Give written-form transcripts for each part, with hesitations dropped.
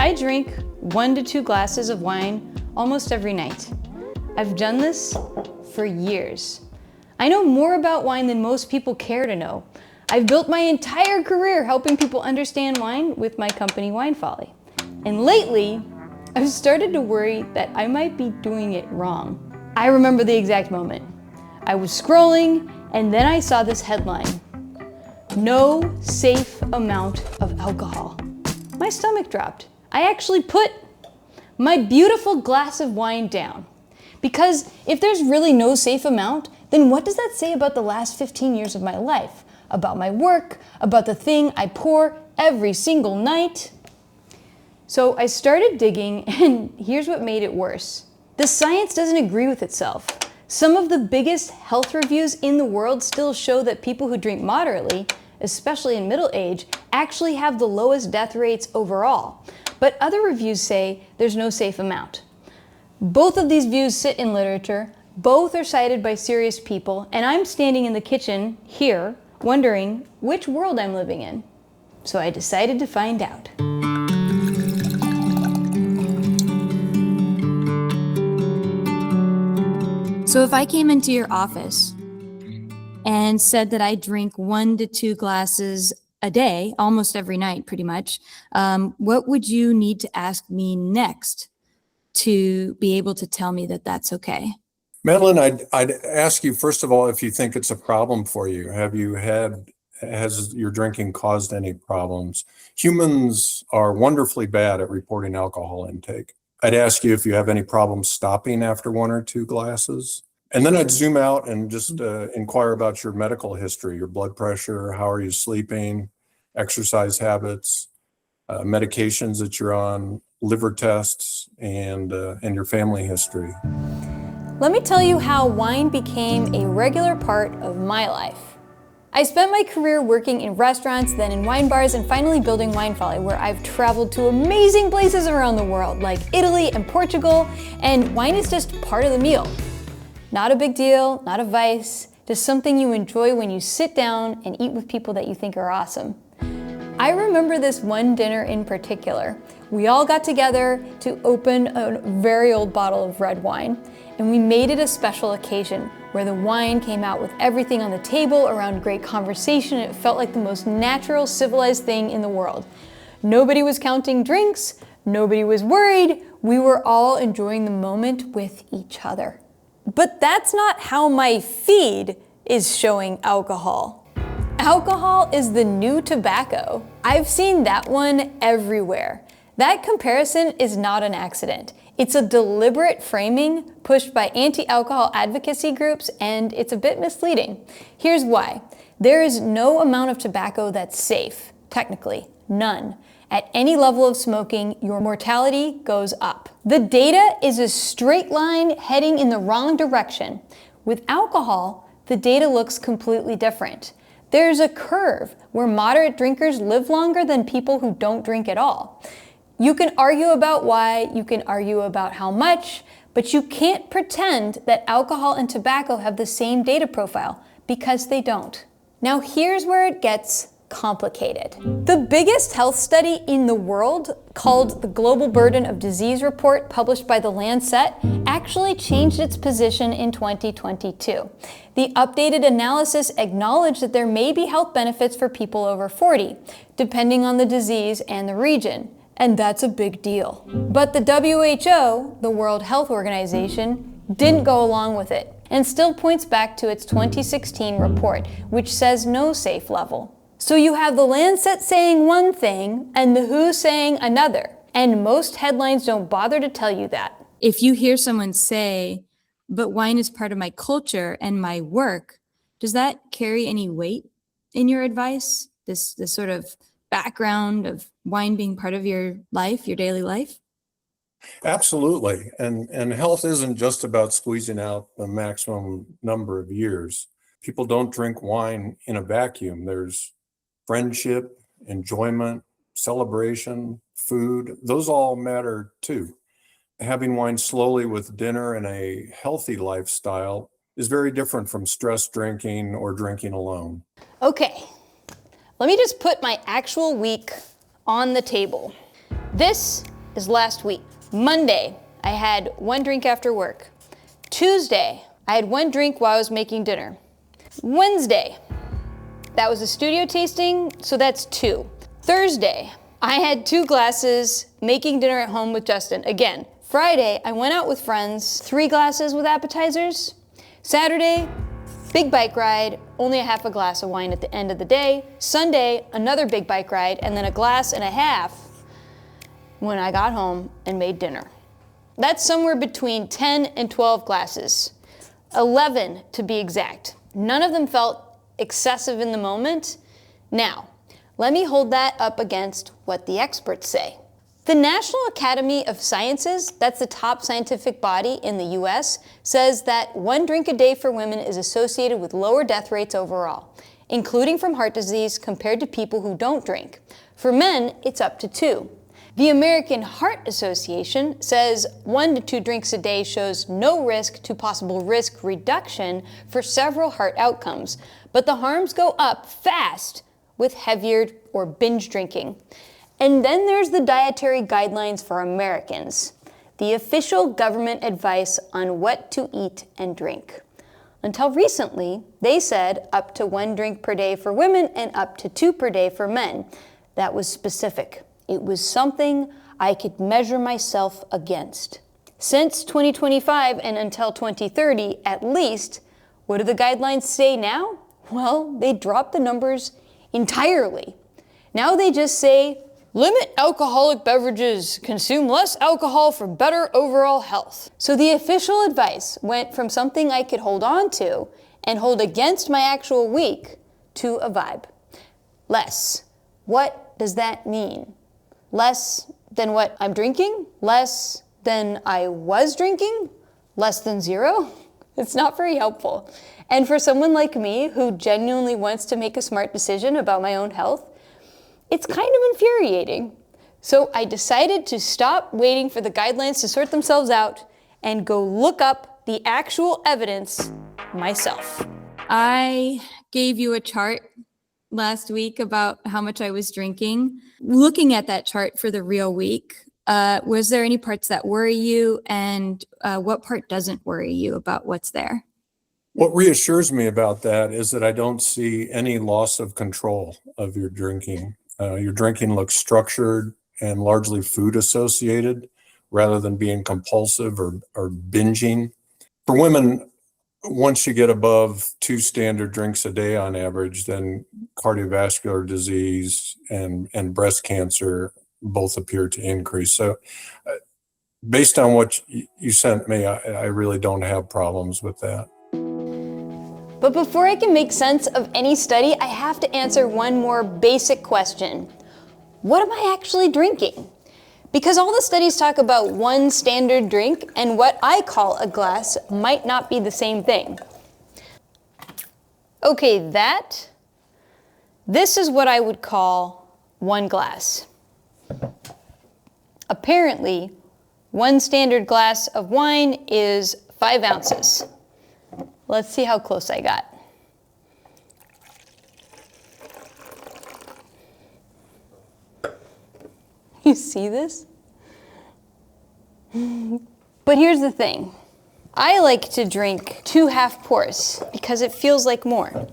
I drink 1 to 2 glasses of wine almost every night. I've done this for years. I know more about wine than most people care to know. I've built my entire career helping people understand wine with my company, Wine Folly. And lately, I've started to worry that I might be doing it wrong. I remember the exact moment. I was scrolling, and then I saw this headline: "No safe amount of alcohol." My stomach dropped. I actually put my beautiful glass of wine down. Because if there's really no safe amount, then what does that say about the last 15 years of my life? About my work? About the thing I pour every single night? So I started digging, and here's what made it worse. The science doesn't agree with itself. Some of the biggest health reviews in the world still show that people who drink moderately, especially in middle age, actually have the lowest death rates overall. But other reviews say there's no safe amount. Both of these views sit in literature, both are cited by serious people, and I'm standing in the kitchen here wondering which world I'm living in. So I decided to find out. So if I came into your office and said that I drink 1 to 2 glasses a day, almost every night, pretty much, what would you need to ask me next to be able to tell me that that's okay? Madeline, I'd ask you, first of all, if you think it's a problem for you. Has your drinking caused any problems? Humans are wonderfully bad at reporting alcohol intake. I'd ask you if you have any problems stopping after 1 or 2 glasses. And then I'd zoom out and just inquire about your medical history, your blood pressure, how are you sleeping, exercise habits, medications that you're on, liver tests, and your family history. Let me tell you how wine became a regular part of my life. I spent my career working in restaurants, then in wine bars, and finally building Wine Folly, where I've traveled to amazing places around the world, like Italy and Portugal, and wine is just part of the meal. Not a big deal, not a vice, just something you enjoy when you sit down and eat with people that you think are awesome. I remember this one dinner in particular. We all got together to open a very old bottle of red wine, and we made it a special occasion where the wine came out with everything on the table around great conversation. It felt like the most natural, civilized thing in the world. Nobody was counting drinks, nobody was worried. We were all enjoying the moment with each other. But that's not how my feed is showing alcohol. Alcohol is the new tobacco. I've seen that one everywhere. That comparison is not an accident. It's a deliberate framing pushed by anti-alcohol advocacy groups, and it's a bit misleading. Here's why. There is no amount of tobacco that's safe, technically, none. At any level of smoking, your mortality goes up. The data is a straight line heading in the wrong direction. With alcohol, the data looks completely different. There's a curve where moderate drinkers live longer than people who don't drink at all. You can argue about why, you can argue about how much, but you can't pretend that alcohol and tobacco have the same data profile, because they don't. Now here's where it gets complicated. The biggest health study in the world, called the Global Burden of Disease Report, published by The Lancet, actually changed its position in 2022. The updated analysis acknowledged that there may be health benefits for people over 40, depending on the disease and the region. And that's a big deal. But the WHO, the World Health Organization, didn't go along with it, and still points back to its 2016 report, which says no safe level. So you have the Lancet saying one thing and the WHO saying another, and most headlines don't bother to tell you that. If you hear someone say, "But wine is part of my culture and my work," does that carry any weight in your advice? This sort of background of wine being part of your life, your daily life? Absolutely. And health isn't just about squeezing out the maximum number of years. People don't drink wine in a vacuum. There's friendship, enjoyment, celebration, food. Those all matter too. Having wine slowly with dinner and a healthy lifestyle is very different from stress drinking or drinking alone. Okay, let me just put my actual week on the table. This is last week. Monday, I had 1 drink after work. Tuesday, I had 1 drink while I was making dinner. Wednesday, that was a studio tasting, so that's 2. Thursday, I had 2 glasses making dinner at home with Justin. Again, Friday, I went out with friends, 3 glasses with appetizers. Saturday, big bike ride, only a half a glass of wine at the end of the day. Sunday, another big bike ride, and then a glass and a half when I got home and made dinner. That's somewhere between 10 and 12 glasses. 11 to be exact. None of them felt excessive in the moment. Now, let me hold that up against what the experts say. The National Academy of Sciences, that's the top scientific body in the US, says that 1 drink a day for women is associated with lower death rates overall, including from heart disease compared to people who don't drink. For men, it's up to 2. The American Heart Association says 1 to 2 drinks a day shows no risk to possible risk reduction for several heart outcomes, but the harms go up fast with heavier or binge drinking. And then there's the dietary guidelines for Americans, the official government advice on what to eat and drink. Until recently, they said up to 1 drink per day for women and up to 2 per day for men. That was specific. It was something I could measure myself against. Since 2025 and until 2030, at least, what do the guidelines say now? Well, they dropped the numbers entirely. Now they just say, limit alcoholic beverages, consume less alcohol for better overall health. So the official advice went from something I could hold on to and hold against my actual week to a vibe. Less. What does that mean? Less than what I'm drinking? Less than I was drinking? Less than 0? It's not very helpful. And for someone like me who genuinely wants to make a smart decision about my own health, it's kind of infuriating. So I decided to stop waiting for the guidelines to sort themselves out and go look up the actual evidence myself. I gave you a chart last week about how much I was drinking. Looking at that chart for the real week, was there any parts that worry you, and what part doesn't worry you about what's there? What reassures me about that is that I don't see any loss of control of your drinking. Your drinking looks structured and largely food associated rather than being compulsive or binging. For women, once you get above 2 standard drinks a day on average, then cardiovascular disease and breast cancer both appear to increase. So based on what you sent me, I really don't have problems with that. But before I can make sense of any study, I have to answer one more basic question. What am I actually drinking? Because all the studies talk about 1 standard drink, and what I call a glass might not be the same thing. Okay, this is what I would call 1 glass. Apparently, 1 standard glass of wine is 5 ounces. Let's see how close I got. You see this? But here's the thing. I like to drink 2 half pours because it feels like more.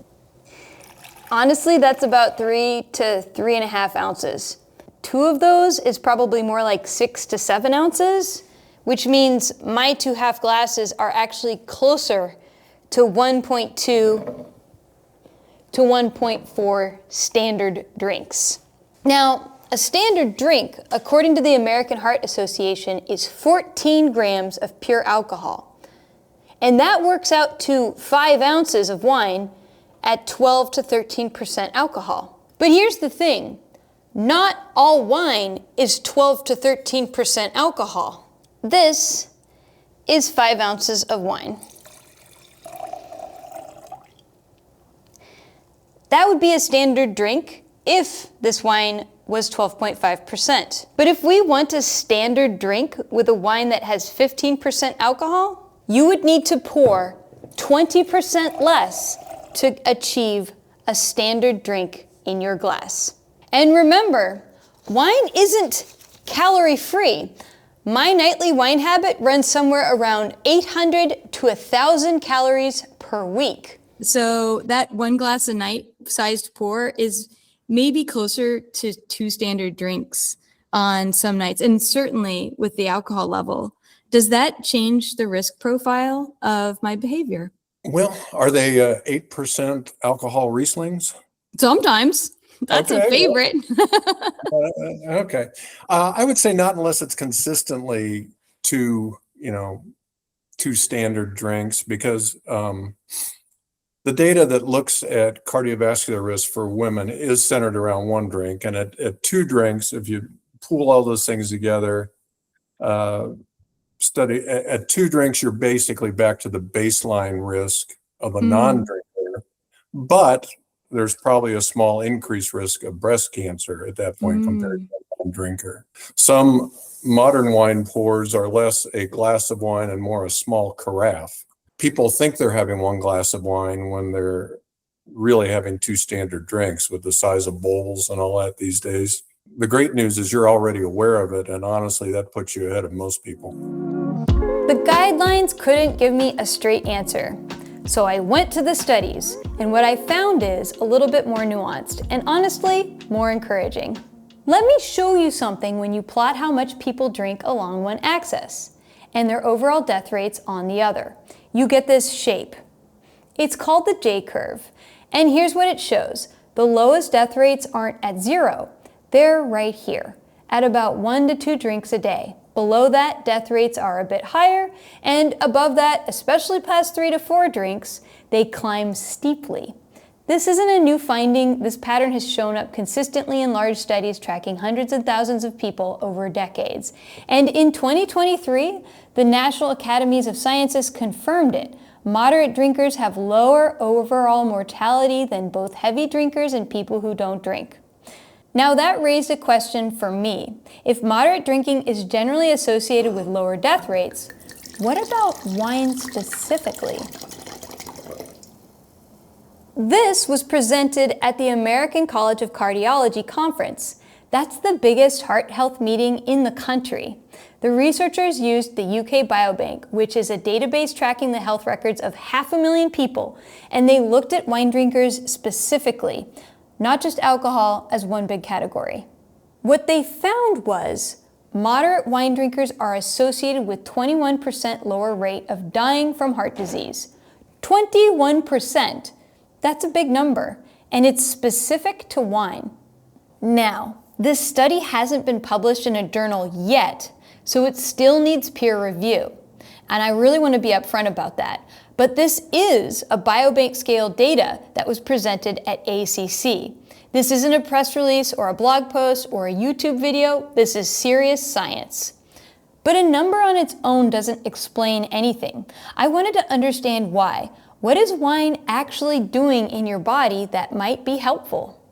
Honestly, that's about 3 to 3.5 ounces. 2 of those is probably more like 6 to 7 ounces, which means my 2 half glasses are actually closer to 1.2 to 1.4 standard drinks. Now, a standard drink, according to the American Heart Association, is 14 grams of pure alcohol. And that works out to 5 ounces of wine at 12 to 13% alcohol. But here's the thing. Not all wine is 12 to 13% alcohol. This is 5 ounces of wine. That would be a standard drink if this wine was 12.5%. But if we want a standard drink with a wine that has 15% alcohol, you would need to pour 20% less to achieve a standard drink in your glass. And remember, wine isn't calorie-free. My nightly wine habit runs somewhere around 800 to 1,000 calories per week. So that 1 glass a night sized pour is maybe closer to 2 standard drinks on some nights, and certainly with the alcohol level. Does that change the risk profile of my behavior? Well, are they 8% alcohol Rieslings? Sometimes. That's Okay, a favorite. Okay. I would say not unless it's consistently two standard drinks, because the data that looks at cardiovascular risk for women is centered around 1 drink. And at 2 drinks, if you pool all those things together, study at 2 drinks, you're basically back to the baseline risk of a non-drinker, but there's probably a small increased risk of breast cancer at that point compared to a non-drinker. Some modern wine pours are less a glass of wine and more a small carafe. People think they're having 1 glass of wine when they're really having 2 standard drinks with the size of bowls and all that these days. The great news is you're already aware of it, and honestly, that puts you ahead of most people. The guidelines couldn't give me a straight answer. So I went to the studies, and what I found is a little bit more nuanced and honestly, more encouraging. Let me show you something when you plot how much people drink along one axis and their overall death rates on the other. You get this shape. It's called the J-curve, and here's what it shows. The lowest death rates aren't at 0. They're right here, at about 1 to 2 drinks a day. Below that, death rates are a bit higher, and above that, especially past 3 to 4 drinks, they climb steeply. This isn't a new finding. This pattern has shown up consistently in large studies tracking hundreds of thousands of people over decades. And in 2023, the National Academies of Sciences confirmed it. Moderate drinkers have lower overall mortality than both heavy drinkers and people who don't drink. Now that raised a question for me. If moderate drinking is generally associated with lower death rates, what about wine specifically? This was presented at the American College of Cardiology conference. That's the biggest heart health meeting in the country. The researchers used the UK Biobank, which is a database tracking the health records of 500,000 people, and they looked at wine drinkers specifically, not just alcohol as one big category. What they found was moderate wine drinkers are associated with 21% lower rate of dying from heart disease. 21%! That's a big number, and it's specific to wine. Now, this study hasn't been published in a journal yet, so it still needs peer review. And I really want to be upfront about that. But this is a biobank scale data that was presented at ACC. This isn't a press release or a blog post or a YouTube video. This is serious science. But a number on its own doesn't explain anything. I wanted to understand why. What is wine actually doing in your body that might be helpful?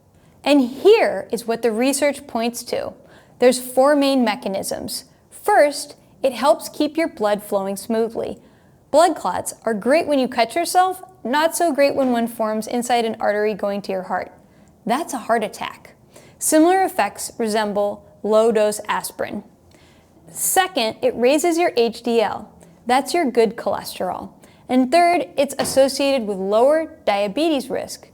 And here is what the research points to. There's 4 main mechanisms. First, it helps keep your blood flowing smoothly. Blood clots are great when you cut yourself, not so great when one forms inside an artery going to your heart. That's a heart attack. Similar effects resemble low-dose aspirin. Second, it raises your HDL. That's your good cholesterol. And third, it's associated with lower diabetes risk.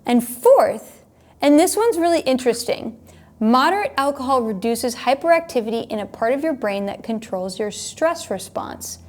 And fourth, and this one's really interesting, moderate alcohol reduces hyperactivity in a part of your brain that controls your stress response.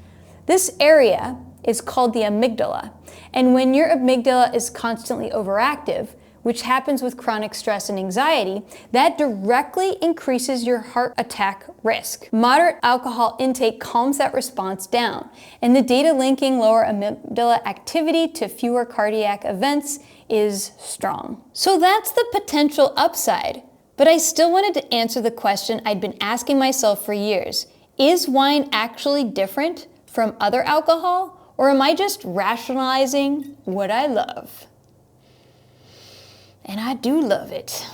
This area is called the amygdala, and when your amygdala is constantly overactive, which happens with chronic stress and anxiety, that directly increases your heart attack risk. Moderate alcohol intake calms that response down, and the data linking lower amygdala activity to fewer cardiac events is strong. So that's the potential upside, but I still wanted to answer the question I'd been asking myself for years. Is wine actually different from other alcohol, or am I just rationalizing what I love? And I do love it.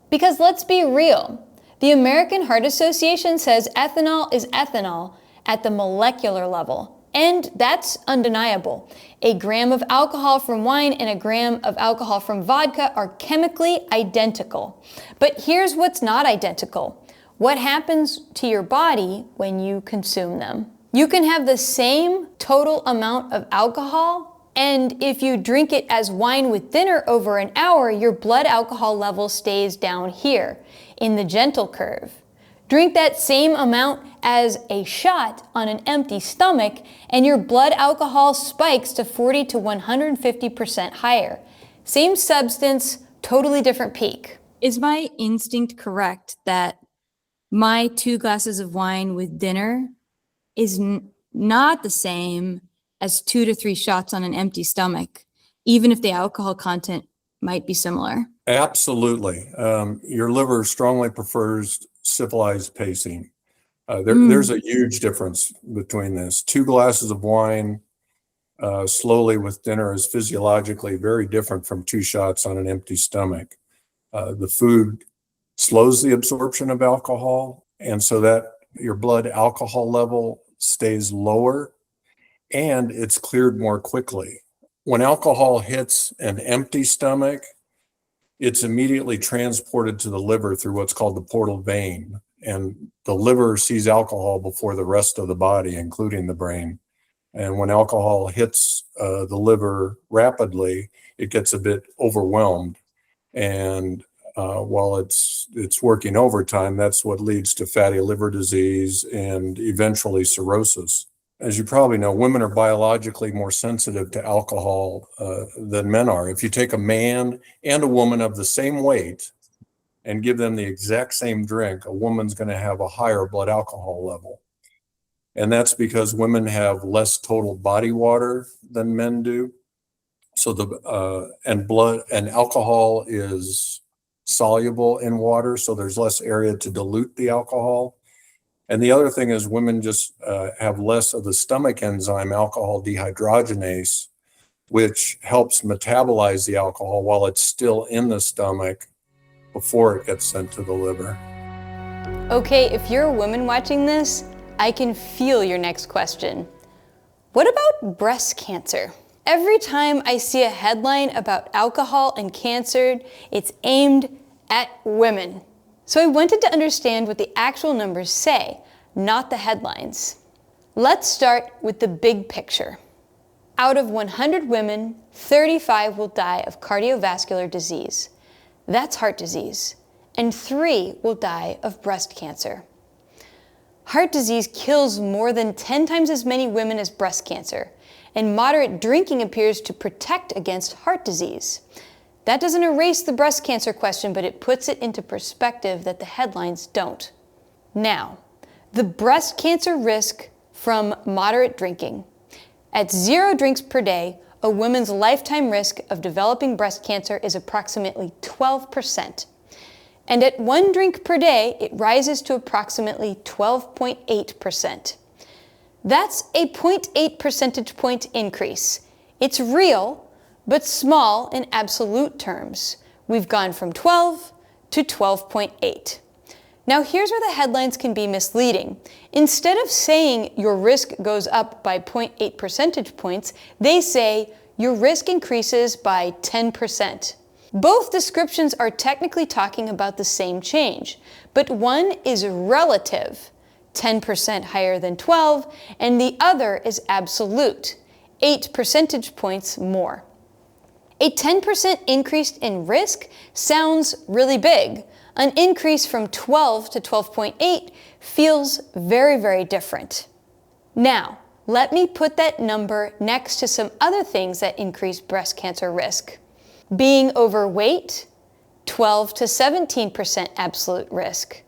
Because let's be real, the American Heart Association says ethanol is ethanol at the molecular level, And that's undeniable. A gram of alcohol from wine and a gram of alcohol from vodka are chemically identical. But here's what's not identical. What happens to your body when you consume them? You can have the same total amount of alcohol, and if you drink it as wine with dinner over an hour, your blood alcohol level stays down here in the gentle curve. Drink that same amount as a shot on an empty stomach, and your blood alcohol spikes to 40 to 150% higher. Same substance, totally different peak. Is my instinct correct that my 2 glasses of wine with dinner is not the same as 2 to 3 shots on an empty stomach, even if the alcohol content might be similar? Absolutely. Your liver strongly prefers civilized pacing. There's a huge difference between this. 2 glasses of wine slowly with dinner is physiologically very different from 2 shots on an empty stomach. The food slows the absorption of alcohol, and so that your blood alcohol level stays lower and it's cleared more quickly. When alcohol hits an empty stomach, it's immediately transported to the liver through what's called the portal vein. And the liver sees alcohol before the rest of the body, including the brain. And when alcohol hits the liver rapidly, it gets a bit overwhelmed. And while it's working overtime, that's what leads to fatty liver disease and eventually cirrhosis. As you probably know, women are biologically more sensitive to alcohol than men are. If you take a man and a woman of the same weight and give them the exact same drink, a woman's going to have a higher blood alcohol level. And that's because women have less total body water than men do. So blood and alcohol is soluble in water, so there's less area to dilute the alcohol. And the other thing is women just have less of the stomach enzyme, alcohol dehydrogenase, which helps metabolize the alcohol while it's still in the stomach before it gets sent to the liver. Okay, if you're a woman watching this, I can feel your next question. What about breast cancer? Every time I see a headline about alcohol and cancer, it's aimed at women. So I wanted to understand what the actual numbers say, not the headlines. Let's start with the big picture. Out of 100 women, 35 will die of cardiovascular disease. That's heart disease. And 3 will die of breast cancer. Heart disease kills more than 10 times as many women as breast cancer, and moderate drinking appears to protect against heart disease. That doesn't erase the breast cancer question, but it puts it into perspective that the headlines don't. Now, the breast cancer risk from moderate drinking. At 0 drinks per day, a woman's lifetime risk of developing breast cancer is approximately 12%. And at 1 drink per day, it rises to approximately 12.8%. That's a 0.8 percentage point increase. It's real, but small in absolute terms. We've gone from 12 to 12.8. Now here's where the headlines can be misleading. Instead of saying your risk goes up by 0.8 percentage points, they say your risk increases by 10%. Both descriptions are technically talking about the same change, but one is relative, 10% higher than 12, and the other is absolute, 8 percentage points more. A 10% increase in risk sounds really big. An increase from 12 to 12.8 feels very, very different. Now, let me put that number next to some other things that increase breast cancer risk. Being overweight, 12 to 17% absolute risk.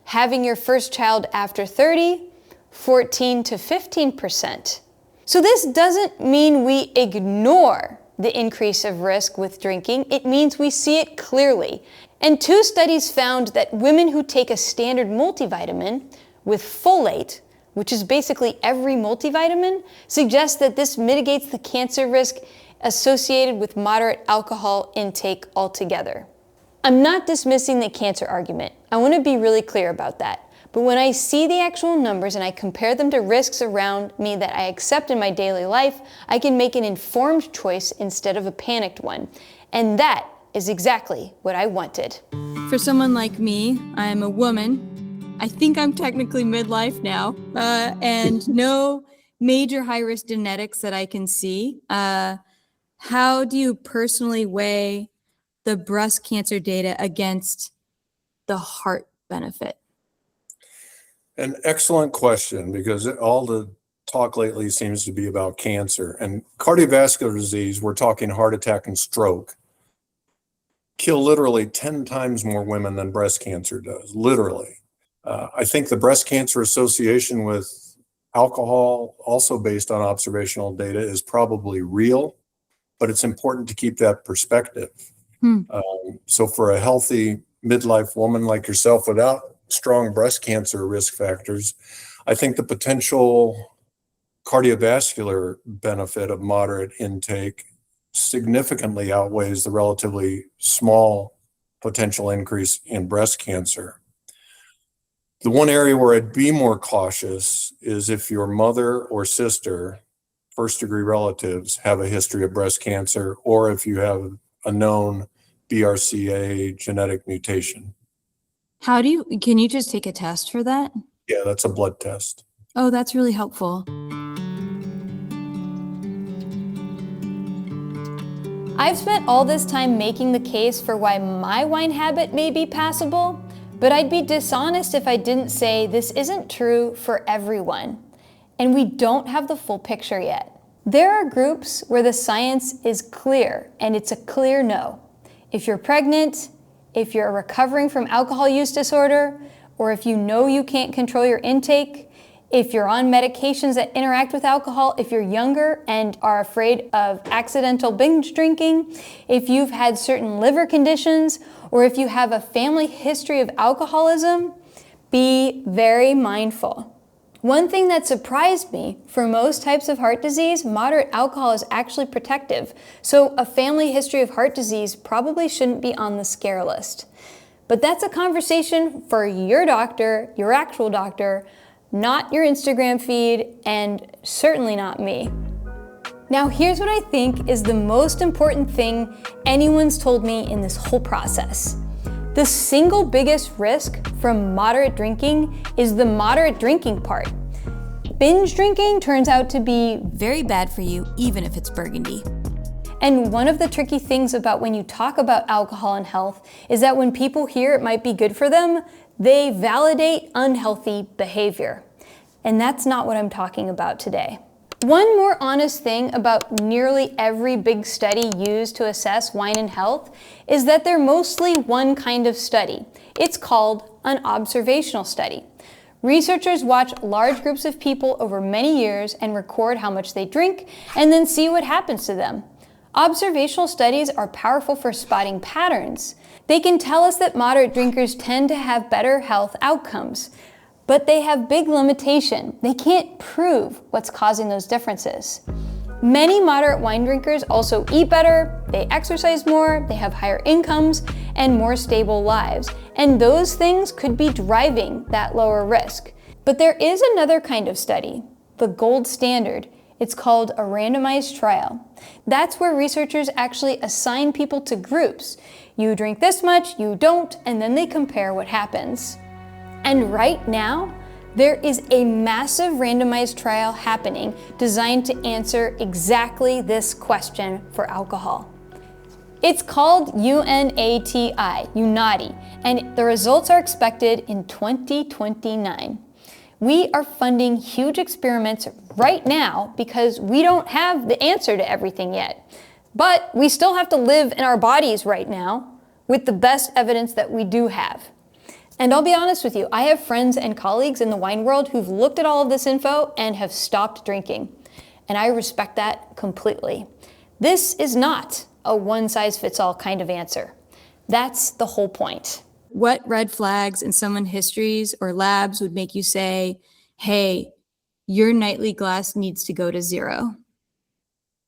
Having your first child after 30, 14 to 15%. So this doesn't mean we ignore the increase of risk with drinking. It means we see it clearly. And 2 studies found that women who take a standard multivitamin with folate, which is basically every multivitamin, suggest that this mitigates the cancer risk associated with moderate alcohol intake altogether. I'm not dismissing the cancer argument. I want to be really clear about that. But when I see the actual numbers and I compare them to risks around me that I accept in my daily life, I can make an informed choice instead of a panicked one. And that is exactly what I wanted. For someone like me, I'm a woman. I think I'm technically midlife now, and no major high-risk genetics that I can see. How do you personally weigh the breast cancer data against the heart benefit? An excellent question, because all the talk lately seems to be about cancer and cardiovascular disease. We're talking heart attack and stroke. Kill literally 10 times more women than breast cancer does, literally. I think the Breast Cancer Association with alcohol, also based on observational data, is probably real, but it's important to keep that perspective. So for a healthy midlife woman like yourself without strong breast cancer risk factors, I think the potential cardiovascular benefit of moderate intake significantly outweighs the relatively small potential increase in breast cancer. The one area where I'd be more cautious is if your mother or sister, first degree relatives, have a history of breast cancer, or if you have a known BRCA genetic mutation. Can you just take a test for that? Yeah, that's a blood test. Oh, that's really helpful. I've spent all this time making the case for why my wine habit may be passable, but I'd be dishonest if I didn't say this isn't true for everyone. And we don't have the full picture yet. There are groups where the science is clear, and it's a clear no. If you're pregnant, if you're recovering from alcohol use disorder, or if you know you can't control your intake, if you're on medications that interact with alcohol, if you're younger and are afraid of accidental binge drinking, if you've had certain liver conditions, or if you have a family history of alcoholism, be very mindful. One thing that surprised me, for most types of heart disease, moderate alcohol is actually protective. So a family history of heart disease probably shouldn't be on the scare list. But that's a conversation for your doctor, your actual doctor, not your Instagram feed, and certainly not me. Now, here's what I think is the most important thing anyone's told me in this whole process. The single biggest risk from moderate drinking is the moderate drinking part. Binge drinking turns out to be Very bad for you, even if it's Burgundy. And one of the tricky things about when you talk about alcohol and health is that when people hear it might be good for them, they validate unhealthy behavior. And that's not what I'm talking about today. One more honest thing about nearly every big study used to assess wine and health is that they're mostly one kind of study. It's called an observational study. Researchers watch large groups of people over many years and record how much they drink and then see what happens to them. Observational studies are powerful for spotting patterns. They can tell us that moderate drinkers tend to have better health outcomes. But they have big limitation. They can't prove what's causing those differences. Many moderate wine drinkers also eat better, they exercise more, they have higher incomes, and more stable lives. And those things could be driving that lower risk. But there is another kind of study, the gold standard. It's called a randomized trial. That's where researchers actually assign people to groups. You drink this much, you don't, and then they compare what happens. And right now, there is a massive randomized trial happening designed to answer exactly this question for alcohol. It's called UNATI, and the results are expected in 2029. We are funding huge experiments right now because we don't have the answer to everything yet. But we still have to live in our bodies right now with the best evidence that we do have. And I'll be honest with you, I have friends and colleagues in the wine world who've looked at all of this info and have stopped drinking. And I respect that completely. This is not a one-size-fits-all kind of answer. That's the whole point. What red flags in someone's histories or labs would make you say, hey, your nightly glass needs to go to 0?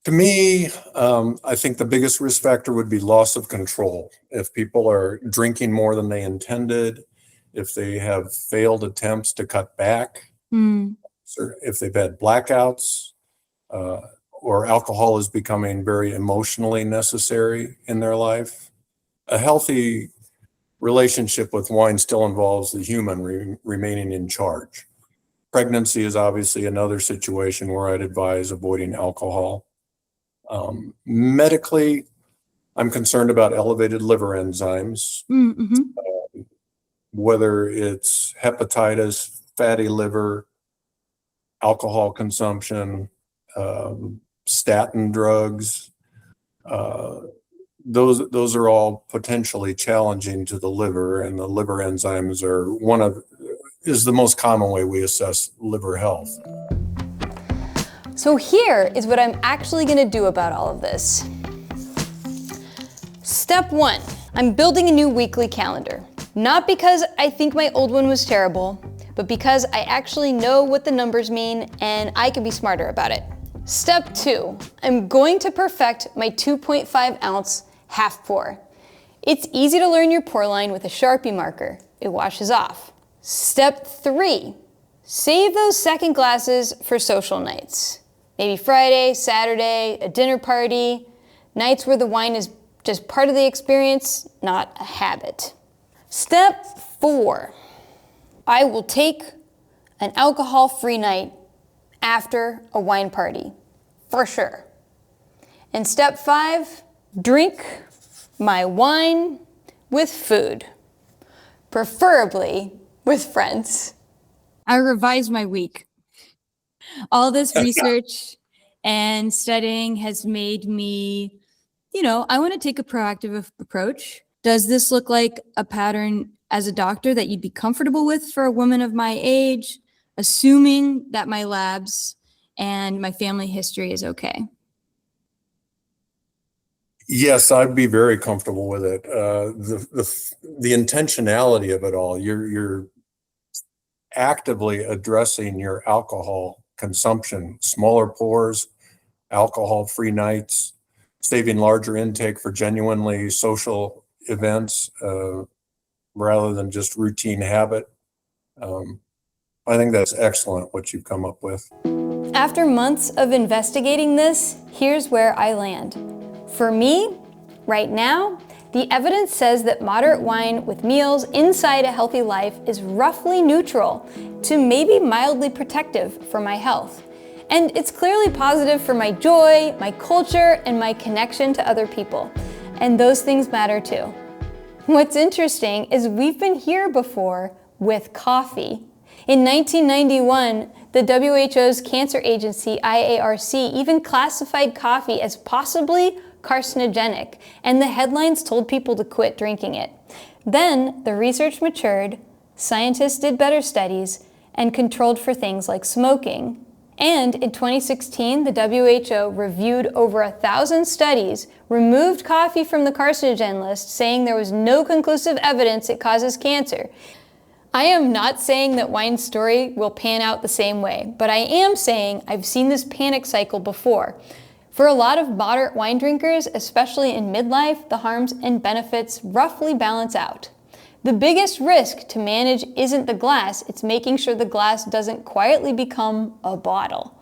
To me, I think the biggest risk factor would be loss of control. If people are drinking more than they intended, if they have failed attempts to cut back, Mm. or if they've had blackouts, or alcohol is becoming very emotionally necessary in their life. A healthy relationship with wine still involves the human remaining in charge. Pregnancy is obviously another situation where I'd advise avoiding alcohol. Medically, I'm concerned about elevated liver enzymes, Mm-hmm. whether it's hepatitis, fatty liver, alcohol consumption, statin drugs. Those are all potentially challenging to the liver, and the liver enzymes is the most common way we assess liver health. So here is what I'm actually going to do about all of this. Step 1, I'm building a new weekly calendar. Not because I think my old one was terrible, but because I actually know what the numbers mean and I can be smarter about it. Step 2, I'm going to perfect my 2.5 ounce half pour. It's easy to learn your pour line with a Sharpie marker. It washes off. Step 3, save those second glasses for social nights. Maybe Friday, Saturday, a dinner party, nights where the wine is just part of the experience, not a habit. Step 4, I will take an alcohol-free night after a wine party, for sure. And step 5, drink my wine with food, preferably with friends. I revised my week. All this research and studying has made me, I want to take a proactive approach. Does this look like a pattern as a doctor that you'd be comfortable with for a woman of my age, assuming that my labs and my family history is okay? Yes, I'd be very comfortable with it. The intentionality of it all, you're actively addressing your alcohol consumption, smaller pours, alcohol-free nights, saving larger intake for genuinely social events rather than just routine habit. I think that's excellent what you've come up with. After months of investigating this, here's where I land. For me, right now, the evidence says that moderate wine with meals inside a healthy life is roughly neutral to maybe mildly protective for my health. And it's clearly positive for my joy, my culture, and my connection to other people. And those things matter too. What's interesting is we've been here before with coffee. In 1991, the WHO's cancer agency, IARC, even classified coffee as possibly carcinogenic, and the headlines told people to quit drinking it. Then the research matured, scientists did better studies, and controlled for things like smoking. And in 2016, the WHO reviewed over 1,000 studies, removed coffee from the carcinogen list, saying there was no conclusive evidence it causes cancer. I am not saying that wine's story will pan out the same way, but I am saying I've seen this panic cycle before. For a lot of moderate wine drinkers, especially in midlife, the harms and benefits roughly balance out. The biggest risk to manage isn't the glass, it's making sure the glass doesn't quietly become a bottle.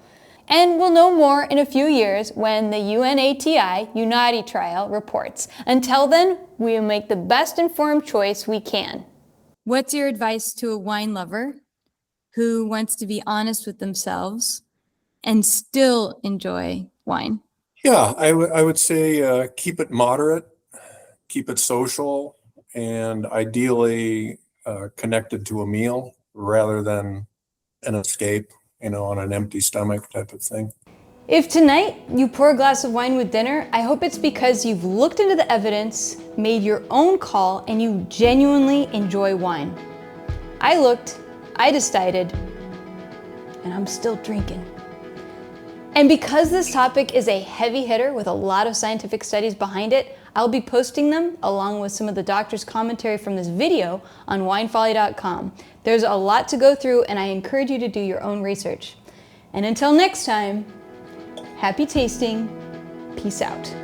And we'll know more in a few years when the UNATI trial reports. Until then, we will make the best informed choice we can. What's your advice to a wine lover who wants to be honest with themselves and still enjoy wine? Yeah, I would say keep it moderate, keep it social, and ideally connected to a meal rather than an escape, on an empty stomach type of thing. If tonight you pour a glass of wine with dinner, I hope it's because you've looked into the evidence, made your own call, and you genuinely enjoy wine. I looked, I decided, and I'm still drinking. And because this topic is a heavy hitter with a lot of scientific studies behind it, I'll be posting them along with some of the doctor's commentary from this video on winefolly.com. There's a lot to go through, and I encourage you to do your own research. And until next time, happy tasting. Peace out.